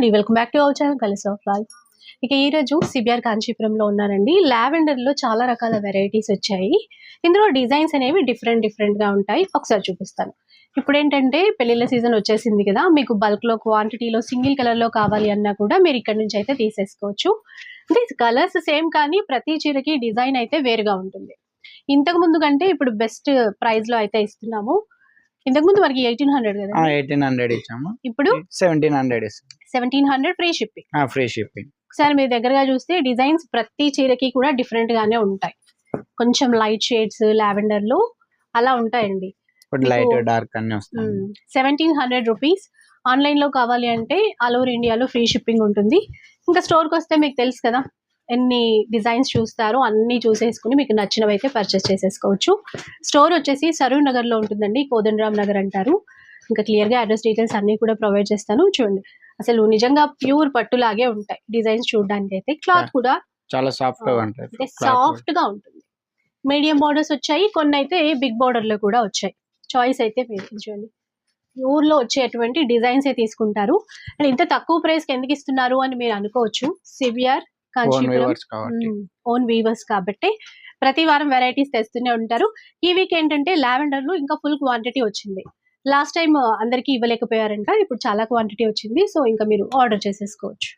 అండి, welcome back to our channel colours of life. ఇక ఈరోజు సిబిఆర్ కాంచీపురంలో ఉన్నానండి. లావెండర్లో చాలా రకాల వెరైటీస్ వచ్చాయి. ఇందులో డిజైన్స్ అనేవి డిఫరెంట్గా ఉంటాయి. ఒకసారి చూపిస్తాను. ఇప్పుడు ఏంటంటే పెళ్లిళ్ళ సీజన్ వచ్చేసింది కదా, మీకు బల్క్లో క్వాంటిటీలో సింగిల్ కలర్లో కావాలి అన్నా కూడా మీరు ఇక్కడ నుంచి అయితే తీసేసుకోవచ్చు. అంటే కలర్స్ సేమ్ కానీ ప్రతి చీరకి డిజైన్ అయితే వేరుగా ఉంటుంది. ఇంతకు ముందు కంటే ఇప్పుడు బెస్ట్ ప్రైస్లో అయితే ఇస్తున్నాము. ఇంతకు ముందు మనకి 1800 కదా, 1800 ఇచ్చాము. ఇప్పుడు 1700 1700 ఫ్రీ షిప్పింగ్. Free shipping. ఒకసారి మీరు దగ్గరగా చూస్తే డిజైన్స్ ప్రతి చీరకి కూడా డిఫరెంట్ గానే ఉంటాయి. కొంచెం లైట్ షేడ్స్ లావెండర్ లో అలా ఉంటాయండి. లైట్ డార్క్ అన్ని వస్తాయి. 1700 రూపీస్. ఆన్లైన్ లో కావాలి అంటే ఆల్ ఓవర్ ఇండియాలో ఫ్రీ షిప్పింగ్ ఉంటుంది. ఇంకా స్టోర్ కి వస్తే మీకు తెలుసు కదా, ఎన్ని డిజైన్స్ చూస్తారో అన్ని చూసేసుకుని మీకు నచ్చినవి అయితే పర్చేస్ చేసేసుకోవచ్చు. స్టోర్ వచ్చేసి సరూర్ నగర్ లో ఉంటుందండి, కోదండరామ్ నగర్ అంటారు. ఇంకా క్లియర్ గా అడ్రస్ డీటెయిల్స్ అన్ని కూడా ప్రొవైడ్ చేస్తాను. చూడండి, అసలు నిజంగా ప్యూర్ పట్టులాగే ఉంటాయి డిజైన్స్ చూడడానికి. అయితే క్లాత్ కూడా చాలా సాఫ్ట్ గా ఉంటుంది. సాఫ్ట్ గా ఉంటుంది. మీడియం బార్డర్స్ వచ్చాయి, కొన్ని అయితే బిగ్ బార్డర్ లో కూడా వచ్చాయి. చాయిస్ అయితే చూడండి, ఊర్లో వచ్చేటువంటి డిజైన్స్ తీసుకుంటారు. అండ్ ఇంత తక్కువ ప్రైస్ కి ఎందుకు ఇస్తున్నారు అని మీరు అనుకోవచ్చు. సిబిఆర్ కాంచీపురం ఓన్ వీవర్స్ కాబట్టి ప్రతి వారం వెరైటీస్ తెస్తూనే ఉంటారు. ఈ వీక్ ఏంటంటే లావెండర్ లో ఇంకా ఫుల్ క్వాంటిటీ వచ్చింది. లాస్ట్ టైం అందరికి ఇవ్వలేకపోయారంట, ఇప్పుడు చాలా క్వాంటిటీ వచ్చింది. సో ఇంకా మీరు ఆర్డర్ చేసేసుకోవచ్చు.